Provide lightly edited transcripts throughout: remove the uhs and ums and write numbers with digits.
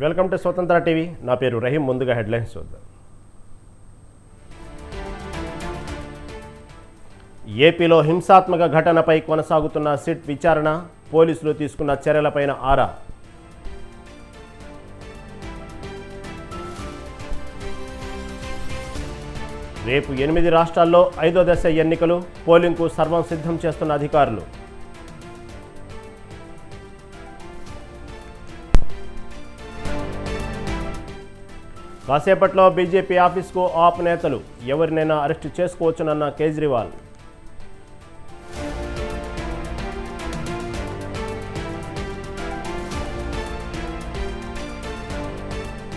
Welcome to స్వతంత్ర TV. నా పేరు రహీం. ముందుగా హెడ్లైన్స్ చూద్దాం. ఏపీలో హింసాత్మక ఘటనపై కొనసాగుతున్న సిట్ విచారణ, పోలీసులు తీసుకున్న చర్యలపైన ఆరా. రేపు 8 రాష్ట్రాల్లో 5వ దశ ఎన్నికలు, పోలింగ్కు సర్వం సిద్ధం చేస్తున్న అధికారులు. కాసేపట్లో బీజేపీ ఆఫీస్కు ఆప్ నేతలు, ఎవరినైనా అరెస్టు చేసుకోవచ్చునన్న కేజ్రీవాల్.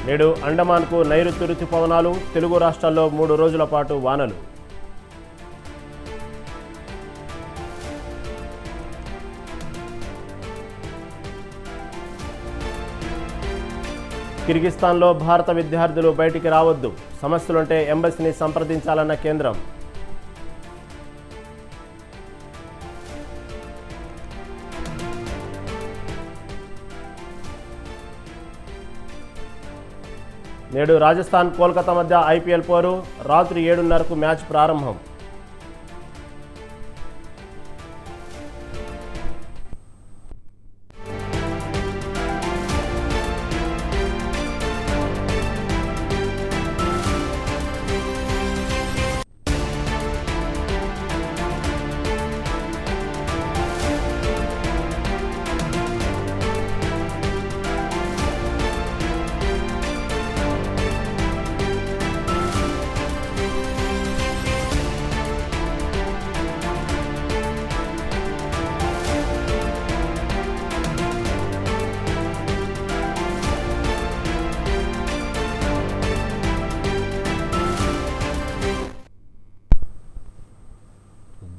నేడు అండమాన్కు నైరుతి రుతుపవనాలు, తెలుగు రాష్ట్రాల్లో 3 రోజుల పాటు వానలు. కిర్గిస్తాన్లో భారత విద్యార్థులు బయటికి రావద్దు, సమస్యలుంటే ఎంబసీని సంప్రదించాలన్న కేంద్రం. నేడు రాజస్థాన్ కోల్కతా మధ్య ఐపీఎల్ పోరు, రాత్రి 7:30కు మ్యాచ్ ప్రారంభం.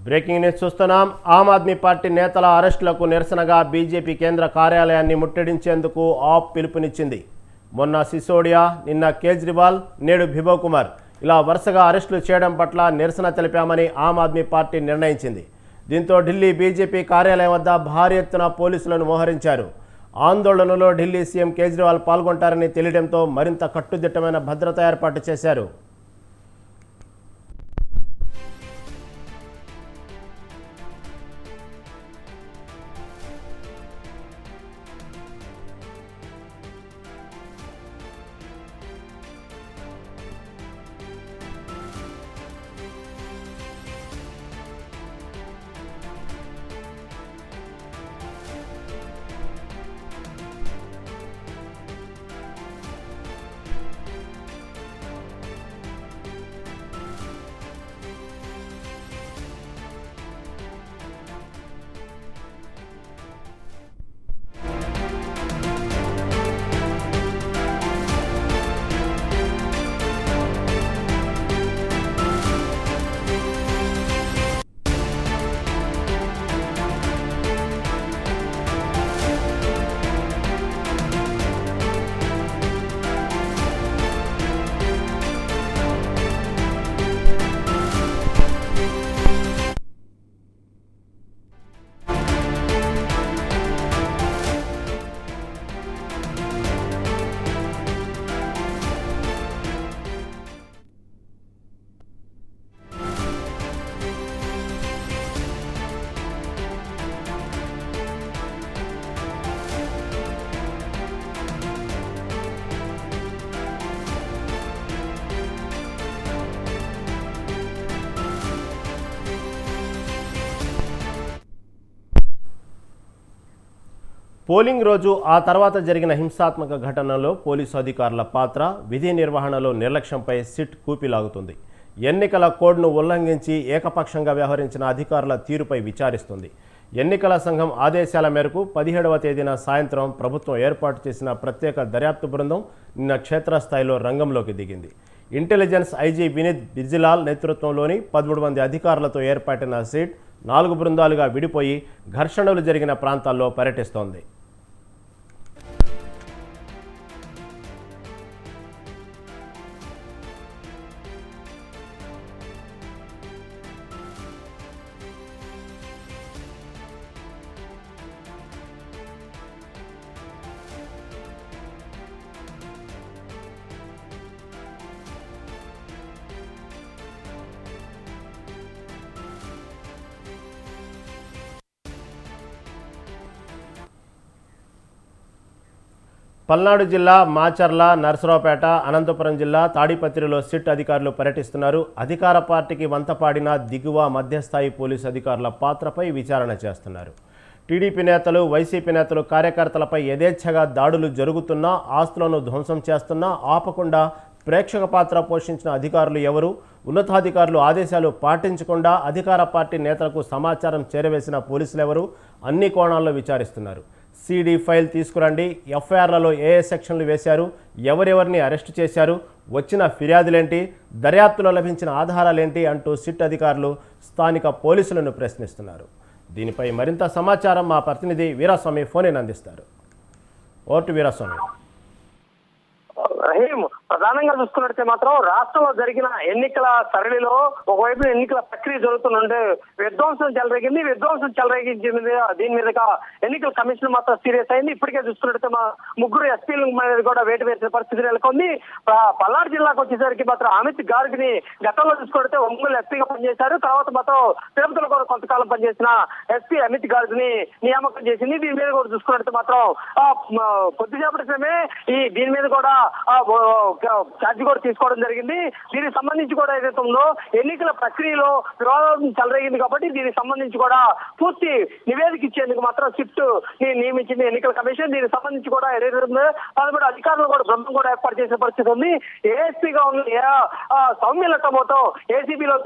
బ్రేకింగ్ న్యూస్ చూస్తున్నాం. ఆమ్ ఆద్మీ పార్టీ నేతల అరెస్టులకు నిరసనగా బీజేపీ కేంద్ర కార్యాలయాన్ని ముట్టడించేందుకు ఆప్ పిలుపునిచ్చింది. మొన్న సిసోడియా, నిన్న కేజ్రీవాల్, నేడు బిప్లబ్ కుమార్ ఇలా వరుసగా అరెస్టులు చేయడం పట్ల నిరసన తెలిపామని ఆమ్ ఆద్మీ పార్టీ నిర్ణయించింది. దీంతో ఢిల్లీ బీజేపీ కార్యాలయం వద్ద భారీ ఎత్తున పోలీసులను మోహరించారు. ఆందోళనలో ఢిల్లీ సీఎం కేజ్రీవాల్ పాల్గొంటారని తెలియడంతో మరింత కట్టుదిట్టమైన భద్రత ఏర్పాటు చేశారు. పోలింగ్ రోజు ఆ తర్వాత జరిగిన హింసాత్మక ఘటనలో పోలీసు అధికారుల పాత్ర, విధి నిర్వహణలో నిర్లక్ష్యంపై సిట్ కూపిలాగుతుంది. ఎన్నికల కోడ్ను ఉల్లంఘించి ఏకపక్షంగా వ్యవహరించిన అధికారుల తీరుపై విచారిస్తుంది. ఎన్నికల సంఘం ఆదేశాల మేరకు 17వ తేదీన సాయంత్రం ప్రభుత్వం ఏర్పాటు చేసిన ప్రత్యేక దర్యాప్తు బృందం నిన్న క్షేత్రస్థాయిలో రంగంలోకి దిగింది. ఇంటెలిజెన్స్ ఐజీ వినీత్ బిజ్లాల్ నేతృత్వంలోని 13 మంది అధికారులతో ఏర్పాటైన సిట్ 4 బృందాలుగా విడిపోయి ఘర్షణలు జరిగిన ప్రాంతాల్లో పర్యటిస్తోంది. పల్నాడు జిల్లా మాచర్ల, నర్సరావుపేట, అనంతపురం జిల్లా తాడిపత్రిలో సిట్ అధికారులు పర్యటిస్తున్నారు. అధికార పార్టీకి వంతపాడిన దిగువ మధ్యస్థాయి పోలీసు అధికారుల పాత్రపై విచారణ చేస్తున్నారు. టీడీపీ నేతలు, వైసీపీ నేతలు కార్యకర్తలపై యథేచ్ఛగా దాడులు జరుగుతున్నా, ఆస్తులను ధ్వంసం చేస్తున్నా ఆపకుండా ప్రేక్షక పాత్ర పోషించిన అధికారులు ఎవరు? ఉన్నతాధికారులు ఆదేశాలు పాటించకుండా అధికార పార్టీ నేతలకు సమాచారం చేరవేసిన పోలీసులు ఎవరు? అన్ని కోణాల్లో విచారిస్తున్నారు. సిడి ఫైల్ తీసుకురండి, ఎఫ్ఐఆర్లలో ఏ సెక్షన్లు వేశారు, ఎవరెవరిని అరెస్టు చేశారు, వచ్చిన ఫిర్యాదులేంటి, దర్యాప్తులో లభించిన ఆధారాలేంటి అంటూ సిట్ అధికారులు స్థానిక పోలీసులను ప్రశ్నిస్తున్నారు. దీనిపై మరింత సమాచారం మా ప్రతినిధి వీరాస్వామి ఫోన్ అందిస్తారు. ఓటు వీరాస్వామి. రహీం, ప్రధానంగా చూసుకున్నట్టే మాత్రం రాష్ట్రంలో జరిగిన ఎన్నికల సరళిలో ఒకవైపు ఎన్నికల ప్రక్రియ జరుగుతుందంటే విధ్వంసం చెలరేగించింది. దీని మీదుగా ఎన్నికల కమిషన్ మాత్రం సీరియస్ అయింది. ఇప్పటికే చూసుకున్నట్టే మా ముగ్గురు ఎస్పీల మీద కూడా వేటు వేసిన పరిస్థితి నెలకొంది. పల్నాడు జిల్లాకు వచ్చేసరికి మాత్రం అమిత్ గార్గ్ని గతంలో చూసుకుంటే ఒంగోలు ఎస్పీగా పనిచేశారు. తర్వాత మాత్రం తిరుపతిలో కూడా కొంతకాలం పనిచేసిన ఎస్పీ అమిత్ గార్గ్ని నియామకం చేసింది. దీని మీద కూడా చూసుకున్నట్టు మాత్రం కొద్దిసేపటి క్రితమే దీని మీద కూడా ఛార్జ్ కూడా తీసుకోవడం జరిగింది. దీనికి సంబంధించి కూడా ఏదైతే ఉందో ఎన్నికల ప్రక్రియలో వివాదం చెలరేగింది కాబట్టి దీనికి సంబంధించి కూడా పూర్తి నివేదిక ఇచ్చేందుకు మాత్రం సిట్ నియమించింది ఎన్నికల కమిషన్. దీనికి సంబంధించి కూడా ఏదైతే ఉందో 13 అధికారులు కూడా బృందం కూడా ఏర్పాటు చేసే పరిస్థితి ఉంది. ఏఎస్పీగా ఉన్న సౌమ్యలతమోతో ఏసీబీలో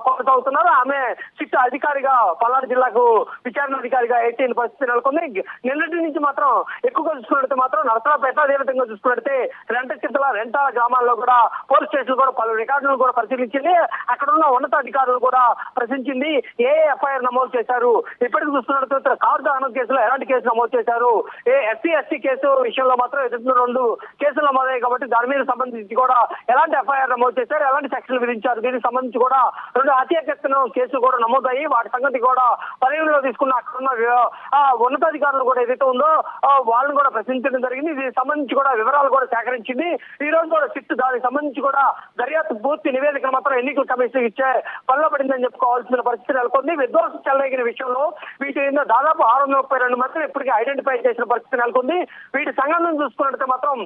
కొనసాగుతున్నారు. ఆమె సిట్ అధికారిగా పల్నాడు జిల్లాకు విచారణ అధికారిగా ఎట్టిన పరిస్థితి నెలకొంది. నిన్నటి నుంచి మాత్రం ఎక్కువగా చూసుకున్నట్టు మాత్రం నరసరావుపేట, అదేవిధంగా చూసుకున్నట్టే రెంటాల గ్రామాల్లో కూడా పోలీస్ స్టేషన్ కూడా పలు రికార్డులను కూడా పరిశీలించింది. అక్కడ ఉన్న ఉన్నతాధికారులు కూడా ప్రశ్నించింది. ఏ ఎఫ్ఐఆర్ నమోదు చేశారు, ఇప్పటికి చూస్తున్నట్టు కారు దహనం కేసులో ఎలాంటి కేసు నమోదు చేశారు, ఎస్సీ కేసు విషయంలో మాత్రం 2 కేసులు నమోదయ్యాయి కాబట్టి దాని మీద సంబంధించి కూడా ఎలాంటి ఎఫ్ఐఆర్ నమోదు చేశారు, ఎలాంటి సెక్షన్లు విధించారు, దీనికి సంబంధించి కూడా 2 హత్యాయత్నం కేసులు కూడా నమోదయ్యి వాటి సంగతి కూడా పరిగణలో తీసుకున్న అక్కడ ఉన్న ఉన్నతాధికారులు కూడా ఏదైతే ఉందో వాళ్ళని కూడా ప్రశ్నించడం జరిగింది. దీనికి సంబంధించి కూడా వివరాలు కూడా సేకరించింది. ఈ రోజు కూడా సిట్ దానికి సంబంధించి కూడా దర్యాప్తు పూర్తి నివేదికను మాత్రం ఎన్నికల కమిషన్ ఇచ్చే పనిలో పడిందని చెప్పుకోవాల్సిన పరిస్థితి నెలకొంది. విధ్వంసం చెలరేగిన విషయంలో వీటి దాదాపు 632 మందిని ఇప్పటికీ ఐడెంటిఫై చేసిన పరిస్థితి నెలకొంది. వీటి సంఘటన చూసుకున్నట్టు మాత్రం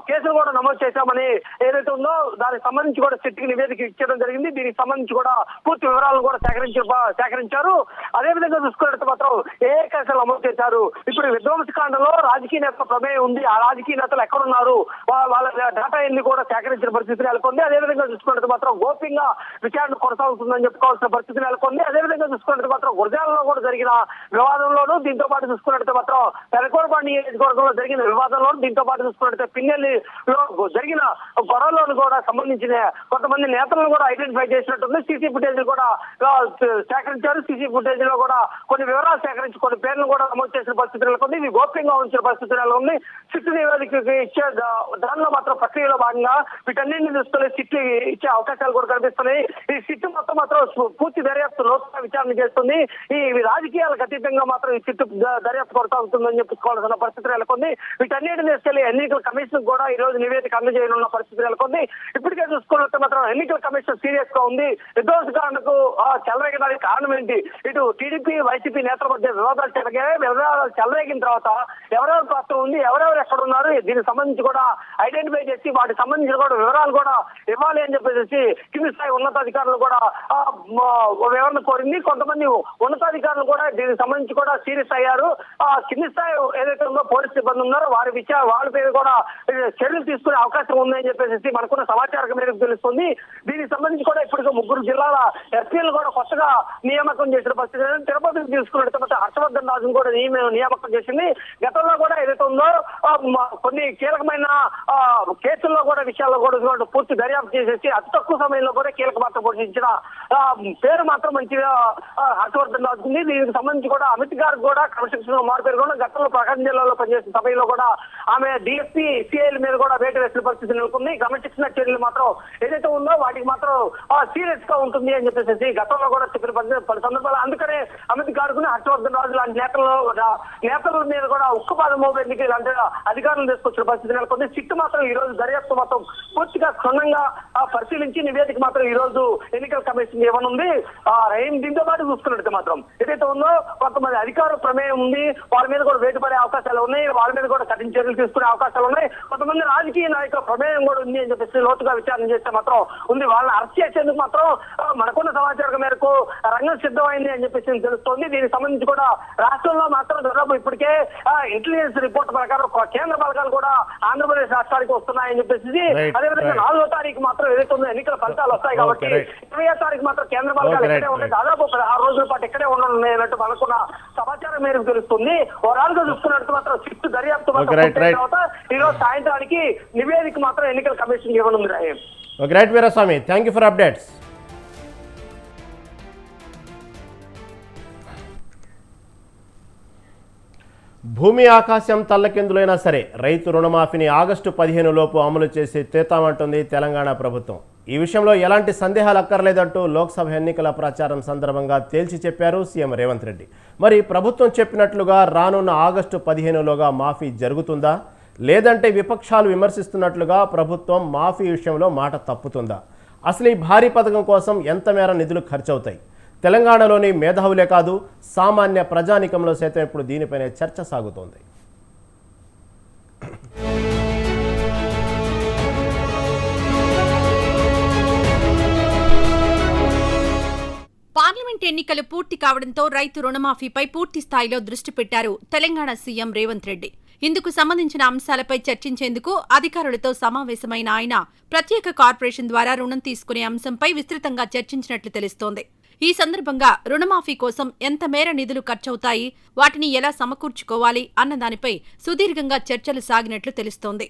కేసులు కూడా నమోదు చేశామని ఏదైతే ఉందో దానికి సంబంధించి కూడా సిట్కి నివేదిక ఇచ్చడం జరిగింది. దీనికి సంబంధించి కూడా పూర్తి వివరాలను కూడా సేకరించారు. అదేవిధంగా చూసుకున్నట్టు మాత్రం ఏ కేసులు నమోదు చేశారు, ఇప్పుడు విధ్వంసకాండలో రాజకీయ నేతల ప్రమేయం ఉంది, ఆ రాజకీయ నేతలు ఎక్కడున్నారు, వాళ్ళ డేటా ఎన్ని కూడా సేకరించిన పరిస్థితి నెలకొంది. అదేవిధంగా చూసుకున్నట్టు మాత్రం గోప్యంగా విచారణ కొనసాగుతుందని చెప్పుకోవాల్సిన పరిస్థితి నెలకొంది. అదేవిధంగా చూసుకున్నట్టు మాత్రం గురజాలలో కూడా జరిగిన వివాదంలోనూ, దీంతో పాటు చూసుకున్నట్టు మాత్రం పెరకోరపాడు నియోజకవర్గంలో జరిగిన వివాదంలోనూ, దీంతో పాటు చూసుకున్నట్టు పిన్నెల్లిలో జరిగిన గొడవలను కూడా సంబంధించిన కొంతమంది నేతలను కూడా ఐడెంటిఫై చేసినట్టుంది. సీసీ ఫుటేజ్ కూడా సేకరించారు. సీసీ ఫుటేజ్ లో కూడా కొన్ని వివరాలు సేకరించి కొన్ని పేర్లను కూడా నమోదు చేసిన పరిస్థితి నెలకొంది. ఇది గోప్యంగా ఉంచిన పరిస్థితి నెలకొంది. సిట్ నివేదికకి ఇచ్చే దానిలో మాత్రం ప్రక్రియలో భాగంగా వీటన్నింటినీ చూసుకుని సిట్ ఇచ్చే అవకాశాలు కూడా కనిపిస్తున్నాయి. ఈ సిట్ మాత్రం పూర్తి దర్యాప్తు లోతుగా విచారణ చేస్తుంది. ఈ రాజకీయాలకు అతీతంగా మాత్రం ఈ సిట్ దర్యాప్తు కొనసాగుతుందని చెప్పుకోవాల్సిన పరిస్థితి నెలకొంది. వీటన్నిటిని తీసుకెళ్లి ఎన్నికల కమిషన్ కూడా ఈ రోజు నివేదిక అందజేయనున్న పరిస్థితి నెలకొంది. ఇప్పటికే చూసుకున్నట్టు మాత్రం ఎన్నికల కమిషన్ సీరియస్ గా ఉంది. విధ్వంసకాండకు చెలరేగడానికి కారణం ఏంటి, ఇటు టీడీపీ, వైసీపీ నేతల మధ్య వివాదాలు చెలరేగిన తర్వాత ఎవరెవరి పాత్ర ఉంది, ఎవరెవరు ఎక్కడ ఉన్నారు, దీనికి సంబంధించి కూడా ఐడెంటిఫై చేసి వాటికి సంబంధించిన కూడా వివరాలు కూడా ఇవ్వాలి అని చెప్పేసి కింది స్థాయి ఉన్నతాధికారులు కూడా వివరణ కోరింది. కొంతమంది ఉన్నతాధికారులు కూడా దీనికి సంబంధించి కూడా సీరియస్ అయ్యారు. కింది స్థాయి ఏదైతే ఉందో పోలీస్ సిబ్బంది ఉన్నారో వాళ్ళ పేరు కూడా చర్యలు తీసుకునే అవకాశం ఉందని చెప్పేసి మనకున్న సమాచారం మేరకు తెలుస్తుంది. దీనికి సంబంధించి కూడా ఇప్పటికే 3 జిల్లాల ఎస్పీలు కూడా కొత్తగా నియామకం చేసిన పరిస్థితి. తిరుపతికి తీసుకున్నట్టు హర్షవర్ధన్ రాజును కూడా నియామకం చేసింది. గతంలో కూడా ఏదైతే ఉందో కొన్ని కీలకమైన కేసుల్లో కూడా విషయాల్లో కూడా పూర్తి దర్యాప్తు చేసేసి అతి తక్కువ సమయంలో కూడా కీలక పాత్ర పోషించిన పేరు మాత్రం మంచిగా హర్షవర్ధన్ రాజుకుంది. దీనికి సంబంధించి కూడా అమిత్ గారు కూడా క్రమశిక్షణ మారిపేరు కూడా గతంలో ప్రకాశం జిల్లాలో పనిచేసిన సమయంలో కూడా ఆమె డిఎస్పీ, సిఐల మీద కూడా వేటు వేసిన పరిస్థితి నెలకొంది. క్రమశిక్షణ చర్యలు మాత్రం ఏదైతే ఉందో వాటికి మాత్రం సీరియస్ గా ఉంటుంది అని చెప్పేసి గతంలో కూడా చెప్పిన పలు సందర్భాలు. అందుకనే అమిత్ గారుకుని హర్షవర్ధన్ రాజు లాంటి నేతల మీద కూడా ఉక్కుపాదం మోపేందుకు ఇలాంటి అధికారులు తీసుకొచ్చిన పరిస్థితి నెలకొంది. సిట్ సిట్ మాత్రం ఈ రోజు దర్యాప్తు మొత్తం పూర్తిగా క్షుణ్ణంగా పరిశీలించి నివేదిక మాత్రం ఈ రోజు ఎన్నికల కమిషన్ ఇవ్వనుంది. దీంతో పాటు చూసుకున్నట్టు మాత్రం ఏదైతే ఉందో కొంతమంది అధికారుల ప్రమేయం ఉంది, వాళ్ళ మీద కూడా వేటుపడే అవకాశాలు ఉన్నాయి, వాళ్ళ మీద కూడా కఠిన చర్యలు తీసుకునే అవకాశాలు ఉన్నాయి, కొంతమంది రాజకీయ నాయకుల ప్రమేయం కూడా ఉంది అని చెప్పేసి లోతుగా విచారణ చేస్తే మాత్రం ఉంది. వాళ్ళని అరెస్ట్ చేసేందుకు మాత్రం మనకున్న సమాచారం మేరకు రంగం సిద్ధమైంది అని చెప్పేసి తెలుస్తోంది. దీనికి సంబంధించి కూడా రాష్ట్రంలో మాత్రం దాదాపు ఇప్పటికే ఇంటెలిజెన్స్ రిపోర్ట్ ప్రకారం కేంద్ర బలగాలు కూడా ఆంధ్రప్రదేశ్ రాష్ట్రానికి వస్తున్నాయని చెప్పేసి, అదేవిధంగా 4వ తారీఖు మాత్రం ఏదైతే ఉందో ఎన్నికల ఫలితాలు వస్తాయి కాబట్టి 20వ తారీఖు మాత్రం కేంద్ర బలగాలు ఇక్కడే ఉంటాయి, దాదాపు 16 రోజుల పాటు ఇక్కడే ఉండనున్నాయి అన్నట్టు మనకున్న సమాచారం మేరకు తెలుస్తుంది. ఓవరాల్ గా చూసుకున్నట్టు మాత్రం సిట్ దర్యాప్తు తర్వాత ఈ రోజు సాయంత్రానికి నివేదిక మాత్రం ఎన్నికల కమిషన్ ఇవ్వనుంది. రాహేం. Okay, right Veeraswamy, thank you for updates. భూమి ఆకాశం తల్లకిందులైనా సరే రైతు రుణమాఫీని ఆగస్టు 15 లోపు అమలు చేసి తీతామంటుంది తెలంగాణ ప్రభుత్వం. ఈ విషయంలో ఎలాంటి సందేహాలు అక్కర్లేదంటూ లోక్సభ ఎన్నికల ప్రచారం సందర్భంగా తేల్చి చెప్పారు సీఎం రేవంత్ రెడ్డి. మరి ప్రభుత్వం చెప్పినట్లుగా రానున్న ఆగస్టు 15లోగా మాఫీ జరుగుతుందా, లేదంటే విపక్షాలు విమర్శిస్తున్నట్లుగా ప్రభుత్వం మాఫీ విషయంలో మాట తప్పుతుందా? అసలు ఈ భారీ పథకం కోసం ఎంత మేర నిధులు ఖర్చవుతాయి? తెలంగాణలోని మేధావులే కాదు, సామాన్య ప్రజానికంలో సైతం ఇప్పుడు దీనిపైనే చర్చ సాగుతోంది. పార్లమెంట్ ఎన్నికలు పూర్తి కావడంతో రైతు రుణమాఫీపై పూర్తి స్థాయిలో దృష్టి పెట్టారు తెలంగాణ సీఎం రేవంత్ రెడ్డి. ఇందుకు సంబంధించిన అంశాలపై చర్చించేందుకు అధికారులతో సమావేశమైన ఆయన ప్రత్యేక కార్పొరేషన్ ద్వారా రుణం తీసుకునే అంశంపై విస్తృతంగా చర్చించినట్లు తెలుస్తోంది. ఈ సందర్భంగా రుణమాఫీ కోసం ఎంత మేర నిధులు ఖర్చవుతాయి, వాటిని ఎలా సమకూర్చుకోవాలి అన్న దానిపై సుదీర్ఘంగా చర్చలు సాగినట్లు తెలుస్తోంది.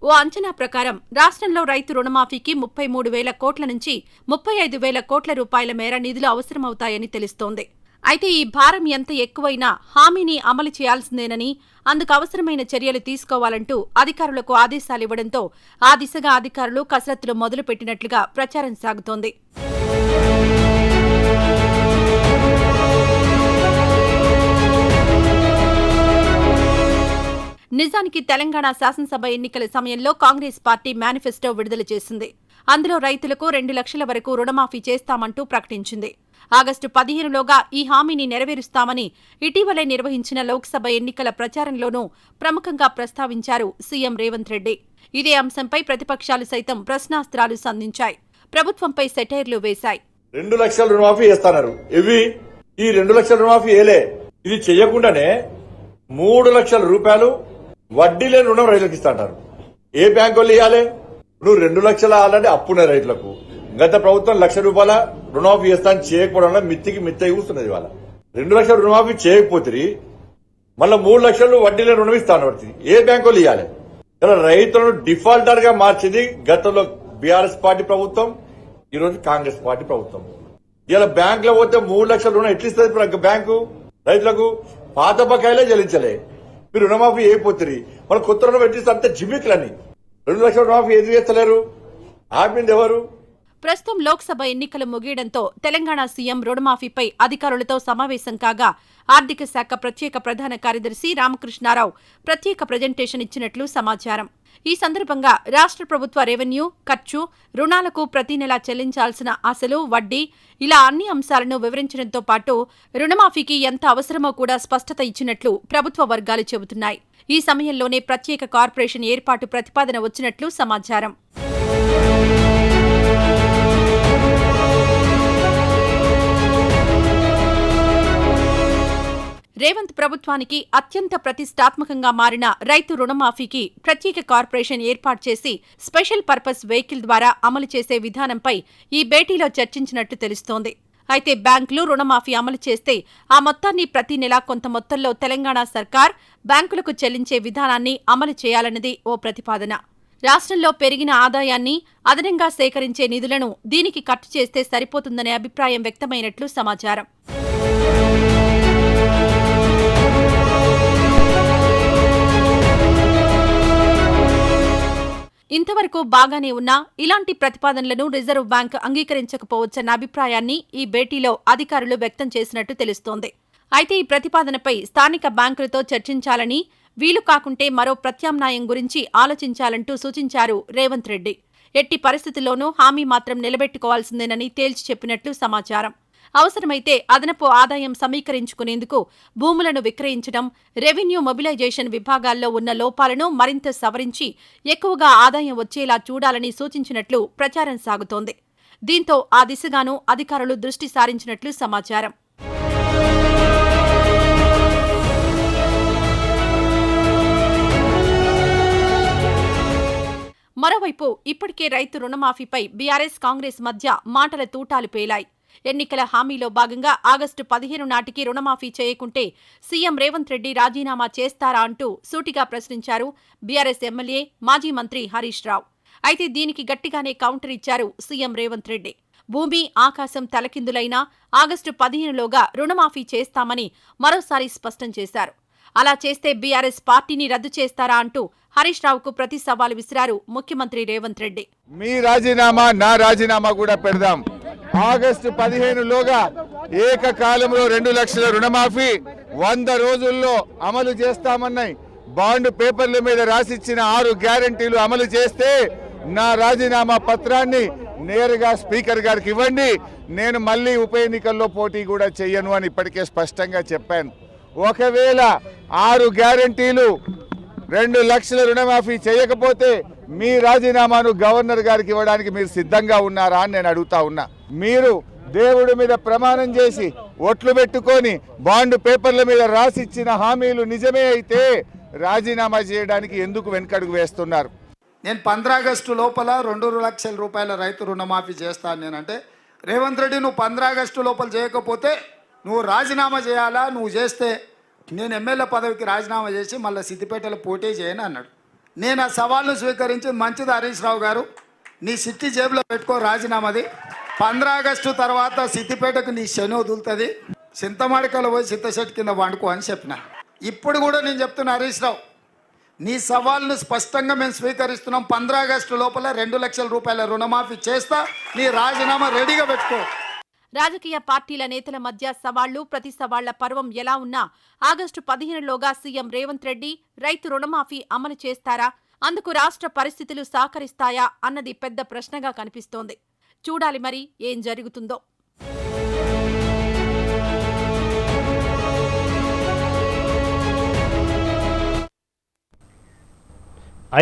ఓ అంచనా ప్రకారం రాష్ట్రంలో రైతు రుణమాఫీకి 33,000 కోట్ల నుంచి 35,000 కోట్ల రూపాయల మేర నిధులు అవసరమవుతాయని తెలుస్తోంది. అయితే ఈ భారం ఎంత ఎక్కువైనా హామీని అమలు చేయాల్సిందేనని, అందుకు అవసరమైన చర్యలు తీసుకోవాలంటూ అధికారులకు ఆదేశాలివ్వడంతో ఆ దిశగా అధికారులు కసరత్తులు మొదలుపెట్టినట్లుగా ప్రచారం సాగుతోంది. నిజానికి తెలంగాణ శాసనసభ ఎన్నికల సమయంలో కాంగ్రెస్ పార్టీ మేనిఫెస్టో విడుదల చేసింది. అందులో రైతులకు 2 లక్షల వరకు రుణమాఫీ చేస్తామంటూ ప్రకటించింది. ఆగస్టు 15లోగా ఈ హామీని నెరవేరుస్తామని ఇటీవలే నిర్వహించిన లోక్సభ ఎన్నికల ప్రచారంలోనూ ప్రముఖంగా ప్రస్తావించారు సీఎం రేవంత్ రెడ్డి. ఇదే అంశంపై ప్రతిపక్షాలు సైతం ప్రశ్నాస్త్రాలు సంధించాయి, ప్రభుత్వంపై సెటైర్లు వేశాయి. 2 లక్షల రుణమాఫీ చేస్తున్నారు. ఈ 2 లక్షల రుణమాఫీ ఏలే, ఇది చేయకుండానే 3 లక్షల రూపాయలు వడ్డీ లేని రుణం రైతులకు ఇస్తాంటారు. ఏ బ్యాంకు వాళ్ళు ఇవ్వాలి? నువ్వు 2 లక్షల ఆల్రెడీ అప్పున్న రైతులకు గత ప్రభుత్వం 1 లక్ష రూపాయల రుణమాఫీ చేస్తాను చేయకపోవడం మిత్తికి కూస్తున్నది. ఇవాళ 2 లక్షల రుణమాఫీ చేయకపోతే మళ్ళీ 3 లక్షలు వడ్డీ లేని రుణం ఇస్తాను పడుతుంది. ఏ బ్యాంకు వాళ్ళు ఇవ్వాలి? ఇలా రైతులను డిఫాల్టర్ గా మార్చింది గతంలో బీఆర్ఎస్ పార్టీ ప్రభుత్వం, ఈ రోజు కాంగ్రెస్ పార్టీ ప్రభుత్వం. ఇలా బ్యాంక్ లో పోతే 3 లక్షల రుణం ఎట్లిస్తుంది బ్యాంకు రైతులకు? పాత బకాయిలే చెల్లించలే, మీరు రుణమాఫీ అయిపోతుంది. మళ్ళీ కొత్త రుణం పెట్టిస్తే అంతే జిమ్మిక్లని. 2 లక్షల రుణమాఫీ ఎందుకు చేస్తలేరు? ఆపింది ఎవరు? ప్రస్తుతం లోక్సభ ఎన్నికలు ముగియడంతో తెలంగాణ సీఎం రుణమాఫీపై అధికారులతో సమావేశం కాగా ఆర్థిక శాఖ ప్రత్యేక ప్రధాన కార్యదర్శి రామకృష్ణారావు ప్రత్యేక ప్రజెంటేషన్ ఇచ్చినట్లు సమాచారం. ఈ సందర్భంగా రాష్ట్ర ప్రభుత్వ రెవెన్యూ, ఖర్చు, రుణాలకు ప్రతి నెలా చెల్లించాల్సిన అసలు, వడ్డీ ఇలా అన్ని అంశాలను వివరించడంతో పాటు రుణమాఫీకి ఎంత అవసరమో కూడా స్పష్టత ఇచ్చినట్లు ప్రభుత్వ వర్గాలు చెబుతున్నాయి. ఈ సమయంలోనే ప్రత్యేక కార్పొరేషన్ ఏర్పాటు ప్రతిపాదన వచ్చినట్లు సమాచారం. రేవంత్ ప్రభుత్వానికి అత్యంత ప్రతిష్టాత్మకంగా మారిన రైతు రుణమాఫీకి ప్రత్యేక కార్పొరేషన్ ఏర్పాటు చేసి స్పెషల్ పర్పస్ వెహికల్ ద్వారా అమలు చేసే విధానంపై ఈ భేటీలో చర్చించినట్టు తెలుస్తోంది. అయితే బ్యాంకులు రుణమాఫీ అమలు చేస్తే ఆ మొత్తాన్ని ప్రతి నెలా కొంత మొత్తంలో తెలంగాణ సర్కార్ బ్యాంకులకు చెల్లించే విధానాన్ని అమలు చేయాలన్నది ఓ ప్రతిపాదన. రాష్ట్రంలో పెరిగిన ఆదాయాన్ని, అదనంగా సేకరించే నిధులను దీనికి ఖర్చు చేస్తే సరిపోతుందనే అభిప్రాయం వ్యక్తమైనట్లు సమాచారం. ఇంతవరకు బాగానే ఉన్నా ఇలాంటి ప్రతిపాదనలను రిజర్వ్ బ్యాంక్ అంగీకరించకపోవచ్చన్న అభిప్రాయాన్ని ఈ భేటీలో అధికారులు వ్యక్తం చేసినట్టు తెలుస్తోంది. అయితే ఈ ప్రతిపాదనపై స్థానిక బ్యాంకులతో చర్చించాలని, వీలు కాకుంటే మరో ప్రత్యామ్నాయం గురించి ఆలోచించాలంటూ సూచించారు రేవంత్ రెడ్డి. ఎట్టి పరిస్థితుల్లోనూ హామీ మాత్రం నిలబెట్టుకోవాల్సిందేనని తేల్చి చెప్పినట్లు సమాచారం. అవసరమైతే అదనపు ఆదాయం సమీకరించుకునేందుకు భూములను విక్రయించడం, రెవెన్యూ మొబిలైజేషన్ విభాగాల్లో ఉన్న లోపాలను మరింత సవరించి ఎక్కువగా ఆదాయం వచ్చేలా చూడాలని సూచించినట్లు ప్రచారం సాగుతోంది. దీంతో ఆ దిశగానూ అధికారులు దృష్టి సారించినట్లు సమాచారం. మరోవైపు ఇప్పటికే రైతు రుణమాఫీపై బీఆర్ఎస్ కాంగ్రెస్ మధ్య మాటల తూటాలు పేలాయి. ఎన్నికల హామీలో భాగంగా ఆగస్టు 15 నాటికి రుణమాఫీ చేయకుంటే సీఎం రేవంత్ రెడ్డి రాజీనామా చేస్తారా అంటూ సూటిగా ప్రశ్నించారు బీఆర్ఎస్ ఎమ్మెల్యే, మాజీ మంత్రి హరీష్ రావు. అయితే దీనికి గట్టిగానే కౌంటర్ ఇచ్చారు సీఎం రేవంత్ రెడ్డి. భూమి ఆకాశం తలకిందులైనా ఆగస్టు 15లోగా రుణమాఫీ చేస్తామని మరోసారి స్పష్టం చేశారు. అలా చేస్తే బీఆర్ఎస్ పార్టీని రద్దు చేస్తారా అంటూ హరీష్ రావుకు ప్రతి సవాలు విసిరారు ముఖ్యమంత్రి రేవంత్ రెడ్డి. మీ రాజీనామా, నా రాజీనామా కూడా పెడదాం. ఆగస్టు 15లోగా ఏకకాలంలో 2 లక్షల రుణమాఫీ 100 రోజుల్లో అమలు చేస్తామన్నాయి. బాండ్ పేపర్ల మీద రాసిచ్చిన 6 గ్యారంటీలు అమలు చేస్తే నా రాజీనామా పత్రాన్ని నేరుగా స్పీకర్ గారికి ఇవ్వండి. నేను మళ్ళీ ఉప ఎన్నికల్లో పోటీ కూడా చెయ్యను అని ఇప్పటికే స్పష్టంగా చెప్పాను. ఒకవేళ 6 గ్యారంటీలు 2 లక్షల రుణమాఫీ చేయకపోతే మీ రాజీనామాను గవర్నర్ గారికి ఇవ్వడానికి మీరు సిద్ధంగా ఉన్నారా అని నేను అడుగుతా ఉన్నా. మీరు దేవుడి మీద ప్రమాణం చేసి ఒట్లు పెట్టుకొని బాండ్ పేపర్ల మీద రాసిచ్చిన హామీలు నిజమే అయితే రాజీనామా చేయడానికి ఎందుకు వెనకడుగు వేస్తున్నారు? నేను 15 ఆగస్టు లోపల 2 లక్షల రూపాయల రైతు రుణమాఫీ చేస్తాను నేనంటే, రేవంత్ రెడ్డి నువ్వు 15 ఆగస్టు లోపల చేయకపోతే నువ్వు రాజీనామా చేయాలా, నువ్వు చేస్తే నేను ఎమ్మెల్యే పదవికి రాజీనామా చేసి మళ్ళీ సిద్దిపేటలో పోటీ చేయను అన్నాడు. నేను ఆ సవాల్ను స్వీకరించి, మంచిది హరీష్ రావు గారు, నీ సిట్టి జేబులో పెట్టుకో రాజీనామాది. 15 ఆగస్టు తర్వాత సిద్దిపేటకు నీ శని వదులుతుంది, చింతమాడికలో పోయి చింతశెట్టు కింద వండుకో అని చెప్పిన. ఇప్పుడు కూడా నేను చెప్తున్నా హరీష్ రావు, నీ సవాల్ను స్పష్టంగా మేము స్వీకరిస్తున్నాం. 15 ఆగస్టు లోపల 2 లక్షల రూపాయల రుణమాఫీ చేస్తా, నీ రాజీనామా రెడీగా పెట్టుకో. రాజకీయ పార్టీల నేతల మధ్య సవాళ్లు, ప్రతి సవాళ్ల పర్వం ఎలా ఉన్నా ఆగస్టు 15లోగా సీఎం రేవంత్ రెడ్డి రైతు రుణమాఫీ అమలు చేస్తారా? అందుకు రాష్ట్ర పరిస్థితులు సహకరిస్తాయా అన్నది పెద్ద ప్రశ్నగా కనిపిస్తోంది. చూడాలి మరి ఏం జరుగుతుందో.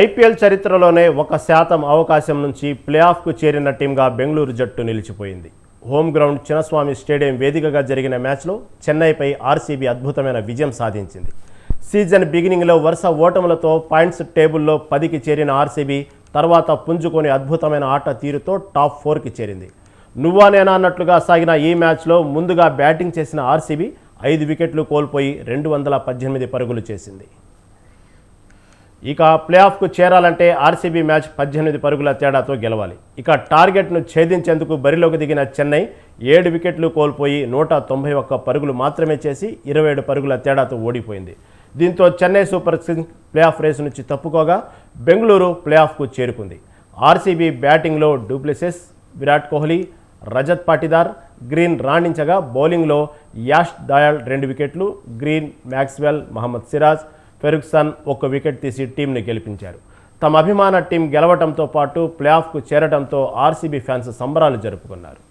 ఐపీఎల్ చరిత్రలోనే 1% అవకాశం నుంచి ప్లే ఆఫ్కు చేరిన టీంగా బెంగళూరు జట్టు నిలిచిపోయింది. హోమ్ గ్రౌండ్ చిన్నస్వామి స్టేడియం వేదికగా జరిగిన మ్యాచ్లో చెన్నైపై ఆర్సీబీ అద్భుతమైన విజయం సాధించింది. సీజన్ బిగినింగ్లో వరుస ఓటములతో పాయింట్స్ టేబుల్లో 10కి చేరిన ఆర్సీబీ తర్వాత పుంజుకొని అద్భుతమైన ఆట తీరుతో టాప్ 4కి చేరింది. నువ్వా నేనా అన్నట్లుగా సాగిన ఈ మ్యాచ్లో ముందుగా బ్యాటింగ్ చేసిన ఆర్సీబీ 5 వికెట్లు కోల్పోయి 218 పరుగులు చేసింది. ఇక ప్లే ఆఫ్కు చేరాలంటే ఆర్సీబీ మ్యాచ్ 18 పరుగుల తేడాతో గెలవాలి. ఇక టార్గెట్ను ఛేదించేందుకు బరిలోకి దిగిన చెన్నై 7 వికెట్లు కోల్పోయి 191 పరుగులు మాత్రమే చేసి 27 పరుగుల తేడాతో ఓడిపోయింది. దీంతో Chennai Super Kings play off race నుంచి తప్పుకోగా బెంగళూరు ప్లే ఆఫ్కు చేరుకుంది. ఆర్సీబీ బ్యాటింగ్లో డూప్లెసిస్, విరాట్ కోహ్లీ, రజత్ పాటిదార్, గ్రీన్ రాణించగా బౌలింగ్లో యాష్ దయాల్ 2 వికెట్లు, Green, Maxwell, Mohammed Siraj, Ferguson 1 wicket తీసి టీంని గెలిపించారు. తమ అభిమాన టీం గెలవడంతో పాటు ప్లే ఆఫ్కు చేరడంతో ఆర్సీబీ ఫ్యాన్స్ సంబరాలు జరుపుకున్నారు.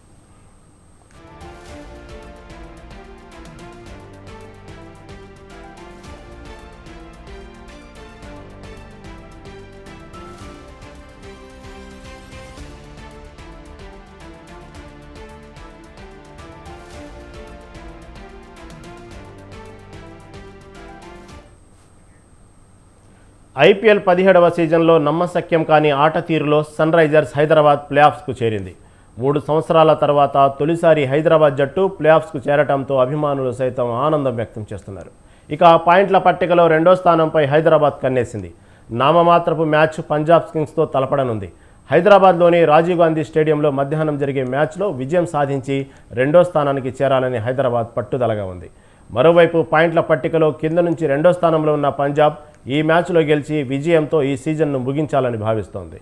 ఐపీఎల్ 17వ సీజన్లో నమ్మశక్యం కాని ఆట తీరులో సన్ రైజర్స్ హైదరాబాద్ ప్లే ఆఫ్స్కు చేరింది. 3 సంవత్సరాల తర్వాత తొలిసారి హైదరాబాద్ జట్టు ప్లే ఆఫ్స్కు చేరటంతో అభిమానులు సైతం ఆనందం వ్యక్తం చేస్తున్నారు. ఇక పాయింట్ల పట్టికలో 2వ స్థానంపై హైదరాబాద్ కన్నేసింది. నామమాత్రపు మ్యాచ్ పంజాబ్ కింగ్స్తో తలపడనుంది. హైదరాబాద్లోని రాజీవ్ గాంధీ స్టేడియంలో మధ్యాహ్నం జరిగే మ్యాచ్లో విజయం సాధించి 2వ స్థానానికి చేరాలని హైదరాబాద్ పట్టుదలగా ఉంది. మరోవైపు పాయింట్ల పట్టికలో కింద నుంచి 2వ స్థానంలో ఉన్న పంజాబ్ ఈ మ్యాచ్లో గెలిచి విజయంతో ఈ సీజన్ను ముగించాలని భావిస్తోంది.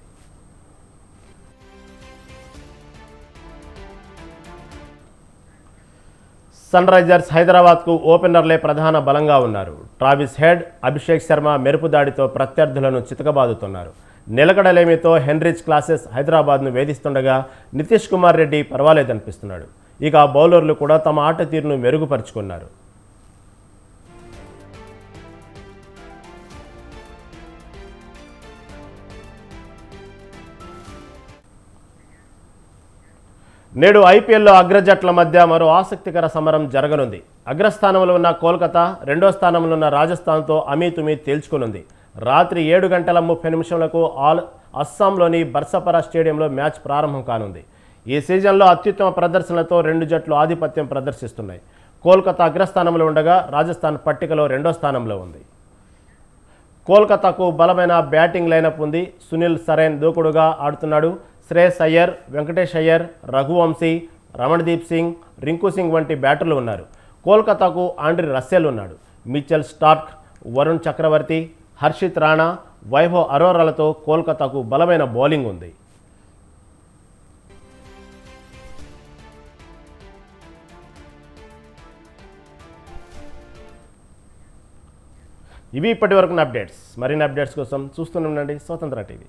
సన్ రైజర్స్ హైదరాబాద్కు ఓపెనర్లే ప్రధాన బలంగా ఉన్నారు. ట్రావిస్ హెడ్, అభిషేక్ శర్మ మెరుపు దాడితో ప్రత్యర్థులను చితకబాదుతున్నారు. నిలకడలేమితో హెన్రిచ్ క్లాసెస్ హైదరాబాద్ను వేధిస్తుండగా నితీష్ కుమార్ రెడ్డి పర్వాలేదనిపిస్తున్నాడు. ఇక బౌలర్లు కూడా తమ ఆట తీరును మెరుగుపరుచుకున్నారు. నేడు ఐపీఎల్లో అగ్రజట్ల మధ్య మరో ఆసక్తికర సమరం జరగనుంది. అగ్రస్థానంలో ఉన్న కోల్కతా రెండో స్థానంలో ఉన్న రాజస్థాన్తో అమీతుమీ తేల్చుకునుంది. రాత్రి 7:30 అస్సాంలోని బర్సపరా స్టేడియంలో మ్యాచ్ ప్రారంభం కానుంది. ఈ సీజన్లో అత్యుత్తమ ప్రదర్శనలతో రెండు జట్లు ఆధిపత్యం ప్రదర్శిస్తున్నాయి. కోల్కతా అగ్రస్థానంలో ఉండగా రాజస్థాన్ పట్టికలో రెండో స్థానంలో ఉంది. కోల్కతాకు బలమైన బ్యాటింగ్ లైనప్ ఉంది. సునీల్ సరైన్ దూకుడుగా ఆడుతున్నాడు. శ్రేయస్ అయ్యర్, వెంకటేష్ అయ్యర్, రఘువంశీ, రమణదీప్ సింగ్, రింకు సింగ్ వంటి బ్యాటర్లు ఉన్నారు. కోల్కతాకు ఆండ్రీ రస్సెల్ ఉన్నాడు. మిచెల్ స్టార్క్, వరుణ్ చక్రవర్తి, హర్షిత్ రాణా, వైభవ్ అరోరాలతో కోల్కతాకు బలమైన బౌలింగ్ ఉంది. ఇవి ఇప్పటివరకు అప్డేట్స్. మరిన్ని అప్డేట్స్ కోసం చూస్తూనే ఉండండి స్వతంత్ర టీవీ.